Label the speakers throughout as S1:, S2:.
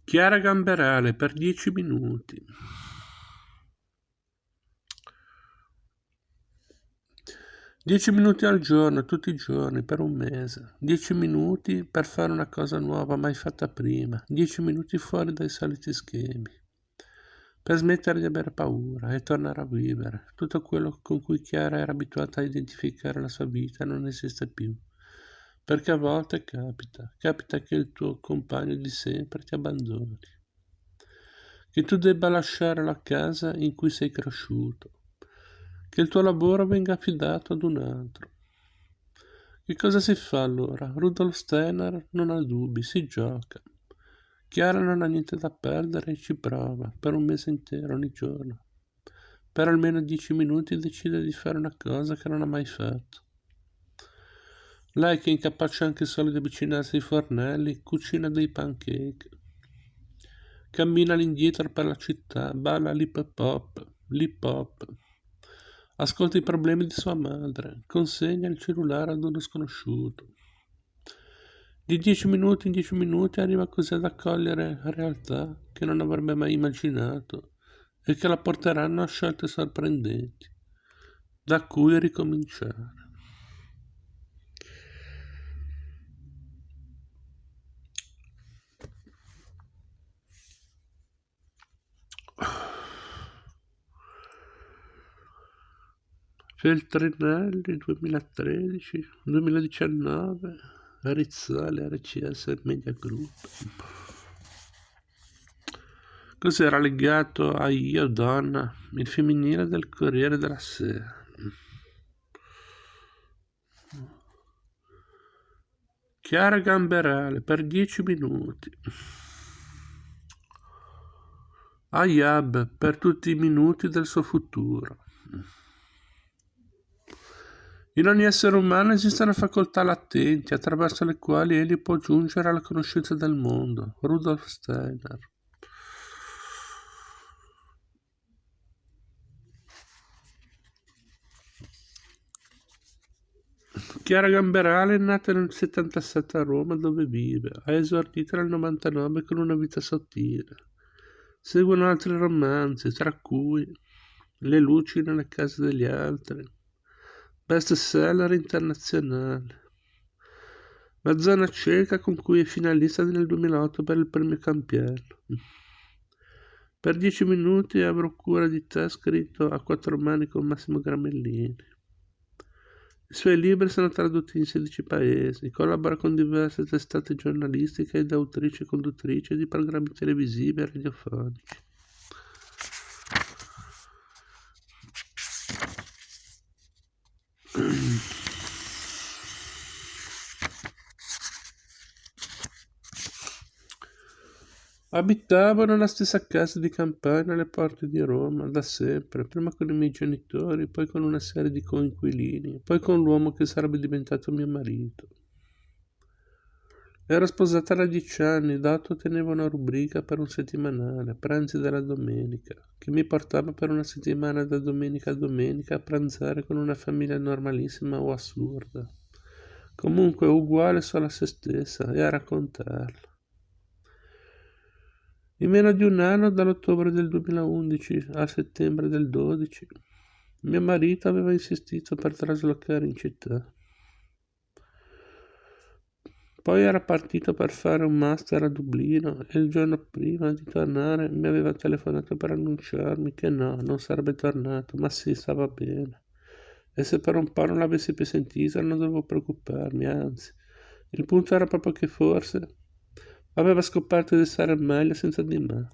S1: Chiara Gamberale per 10 minuti. Dieci minuti al giorno, tutti i giorni, per un mese. 10 minuti per fare una cosa nuova mai fatta prima. 10 minuti fuori dai soliti schemi. Per smettere di avere paura e tornare a vivere. Tutto quello con cui Chiara era abituata a identificare la sua vita non esiste più. Perché a volte capita che il tuo compagno di sempre ti abbandoni. Che tu debba lasciare la casa in cui sei cresciuto. Che il tuo lavoro venga affidato ad un altro. Che cosa si fa allora? Rudolf Steiner non ha dubbi, si gioca. Chiara non ha niente da perdere e ci prova, per un mese intero, ogni giorno. Per almeno 10 minuti decide di fare una cosa che non ha mai fatto. Lei, che è incapace anche solo di avvicinarsi ai fornelli, cucina dei pancake. Cammina all'indietro per la città, balla l'hip hop. Ascolta i problemi di sua madre, consegna il cellulare ad uno sconosciuto. Di 10 minuti in 10 minuti arriva così ad accogliere realtà che non avrebbe mai immaginato e che la porteranno a scelte sorprendenti, da cui ricominciare. Feltrinelli 2013, 2019, Rizzoli, RCS Media Group. Cos'era legato a Io Donna, il femminile del Corriere della Sera. Chiara Gamberale per 10 minuti. Ayab per tutti i minuti del suo futuro. In ogni essere umano esistono facoltà latenti attraverso le quali egli può giungere alla conoscenza del mondo. Rudolf Steiner. Chiara Gamberale è nata nel 77 a Roma, dove vive. Ha esordito nel 99 con Una vita sottile. Seguono altri romanzi, tra cui Le luci nelle case degli altri, best seller internazionale. La zona cieca, con cui è finalista nel 2008 per il premio Campiello. Per 10 minuti avrò cura di te, scritto a 4 mani con Massimo Gramellini. I suoi libri sono tradotti in 16 paesi, collabora con diverse testate giornalistiche ed autrice e conduttrice di programmi televisivi e radiofonici. Abitavo nella stessa casa di campagna alle porte di Roma, da sempre, prima con i miei genitori, poi con una serie di coinquilini, poi con l'uomo che sarebbe diventato mio marito. Ero sposata da 10 anni, dato tenevo una rubrica per un settimanale, Pranzi della domenica, che mi portava per una settimana da domenica a domenica a pranzare con una famiglia normalissima o assurda, comunque uguale solo a se stessa e a raccontarla. In meno di un anno, dall'ottobre del 2011 al settembre del 12, mio marito aveva insistito per traslocare in città. Poi era partito per fare un master a Dublino e il giorno prima di tornare mi aveva telefonato per annunciarmi che no, non sarebbe tornato, ma sì, stava bene. E se per un po' non l'avessi più sentito non dovevo preoccuparmi, anzi, il punto era proprio che forse aveva scoperto di stare meglio senza di me.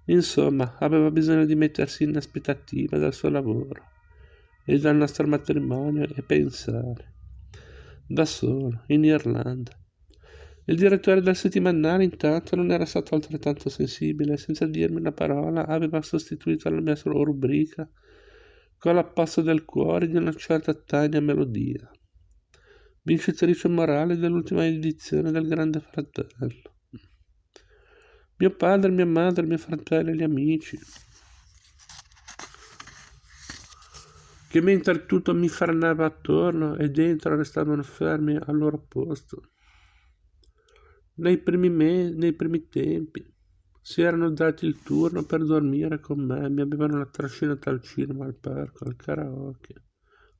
S1: Insomma, aveva bisogno di mettersi in aspettativa dal suo lavoro e dal nostro matrimonio e pensare, da solo, in Irlanda. Il direttore del settimanale intanto non era stato altrettanto sensibile e senza dirmi una parola aveva sostituito la mia sua rubrica con la posta del cuore di una certa Tania Melodia, vincitrice morale dell'ultima edizione del Grande Fratello. Mio padre, mia madre, mio fratello e gli amici, che mentre tutto mi frenava attorno e dentro restavano fermi al loro posto. nei primi tempi. Si erano dati il turno per dormire con me, mi avevano trascinato al cinema, al parco, al karaoke,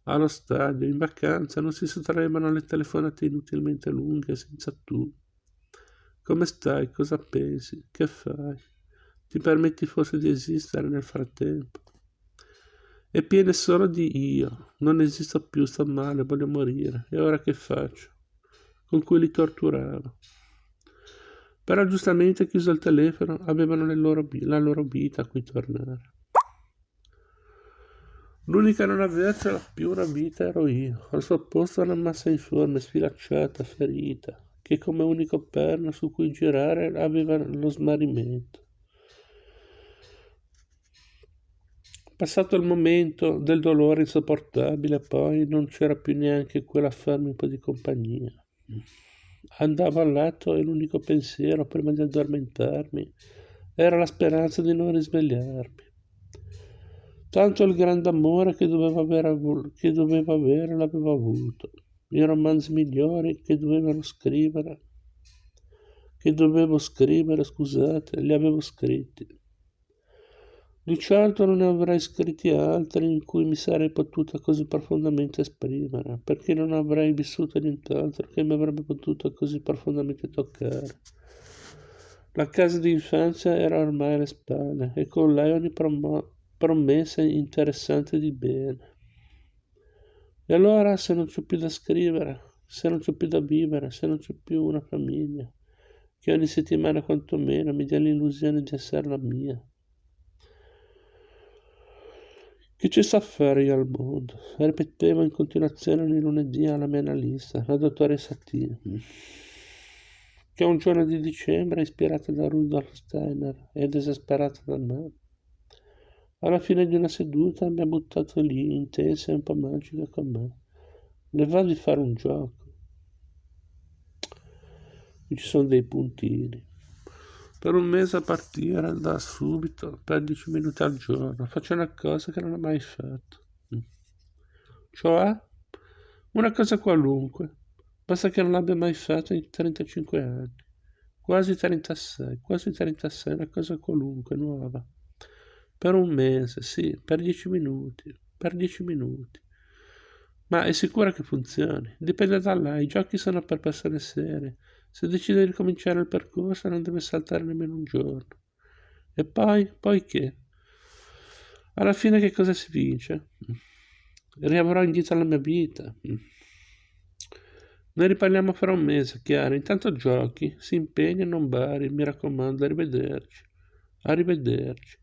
S1: allo stadio, in vacanza, non si sottraevano alle telefonate inutilmente lunghe, senza tu. Come stai? Cosa pensi? Che fai? Ti permetti forse di esistere nel frattempo? È piena solo di io, non esisto più, sto male, voglio morire, e ora che faccio? Con cui li torturavo. Però giustamente chiuso il telefono avevano la loro vita a cui tornare. L'unica a non avercela più una vita ero io, al suo posto una massa informe, sfilacciata, ferita, che come unico perno su cui girare aveva lo smarrimento. Passato il momento del dolore insopportabile, poi non c'era più neanche quella a farmi un po' di compagnia. Andavo a letto e l'unico pensiero prima di addormentarmi era la speranza di non risvegliarmi. Tanto il grande amore che dovevo avere l'avevo avuto. I romanzi migliori che dovevo scrivere, scusate, li avevo scritti. Di certo non ne avrei scritti altri in cui mi sarei potuta così profondamente esprimere, perché non avrei vissuto nient'altro che mi avrebbe potuto così profondamente toccare. La casa di infanzia era ormai alle spalle e con lei ogni promessa interessante di bene. E allora, se non c'è più da scrivere, se non c'è più da vivere, se non c'è più una famiglia, che ogni settimana quantomeno mi dia l'illusione di essere la mia, che ci sa fare io al mondo? Ripetevo in continuazione ogni lunedì alla mia analista, la dottoressa T, che un giorno di dicembre, ispirata da Rudolf Steiner ed esasperata da me, alla fine di una seduta mi ha buttato lì, intensa e un po' magica con me. Le va di fare un gioco. Qui ci sono dei puntini. Per un mese a partire da subito, per 10 minuti al giorno, faccio una cosa che non ho mai fatto. Cioè, una cosa qualunque, basta che non l'abbia mai fatto in 35 anni. Quasi 36, una cosa qualunque, nuova. Per un mese, sì, per 10 minuti, per 10 minuti. Ma è sicura che funzioni? Dipende da lei, i giochi sono per persone serie. Se decide di ricominciare il percorso non deve saltare nemmeno un giorno. E poi che? Alla fine che cosa si vince? Riavrò indietro la mia vita. Ne riparliamo fra un mese, Chiara. Intanto giochi, si impegna e non bari, mi raccomando, arrivederci. Arrivederci.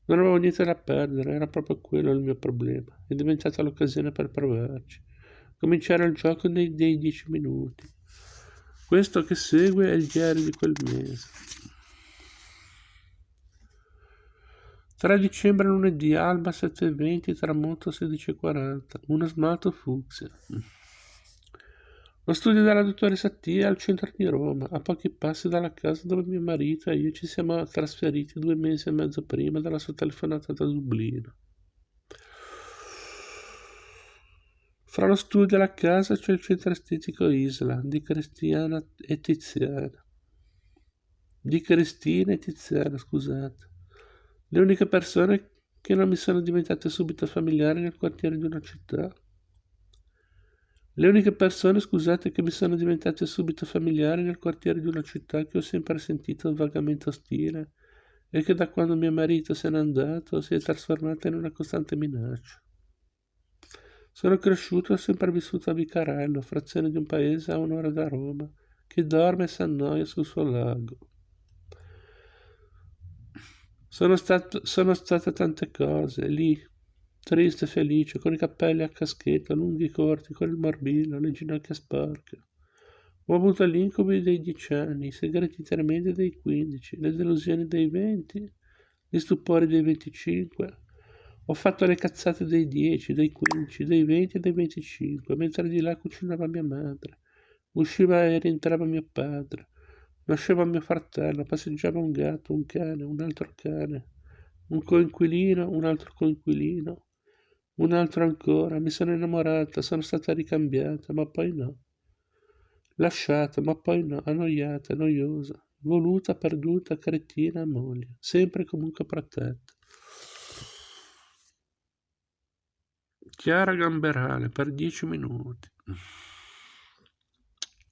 S1: Non avevo niente da perdere, era proprio quello il mio problema. È diventata l'occasione per provarci. Cominciare il gioco dei 10 minuti. Questo che segue è il diario di quel mese. 3 dicembre lunedì, alba 7:20, tramonto 16:40. Uno smalto fucsia. Lo studio della dottoressa T è al centro di Roma, a pochi passi dalla casa dove mio marito e io ci siamo trasferiti 2 mesi e mezzo prima della sua telefonata da Dublino. Fra lo studio e la casa c'è il centro estetico Isla, di Cristina e Tiziana. Scusate. Le uniche persone che non mi sono diventate subito familiari nel quartiere di una città. Le uniche persone, scusate, che mi sono diventate subito familiari nel quartiere di una città che ho sempre sentito vagamente ostile e che da quando mio marito se n'è andato si è trasformata in una costante minaccia. Sono cresciuto e ho sempre vissuto a Vicarello, frazione di un paese a un'ora da Roma, che dorme e s'annoia sul suo lago. Sono state tante cose, lì, triste e felice, con i capelli a caschetto, lunghi e corti, con il morbillo, le ginocchia sporche. Ho avuto gli incubi dei 10 anni, i segreti tremendi dei 15, le delusioni dei 20, gli stupori dei 25. Ho fatto le cazzate dei 10, dei 15, dei 20 e dei 25, mentre di là cucinava mia madre. Usciva e rientrava mio padre. Nasceva mio fratello, passeggiava un gatto, un cane, un altro cane, un coinquilino, un altro coinquilino, un altro ancora. Mi sono innamorata, sono stata ricambiata, ma poi no. Lasciata, ma poi no, annoiata, noiosa, voluta, perduta, cretina, moglie, sempre e comunque protetta. Chiara Gamberale per 10 minuti.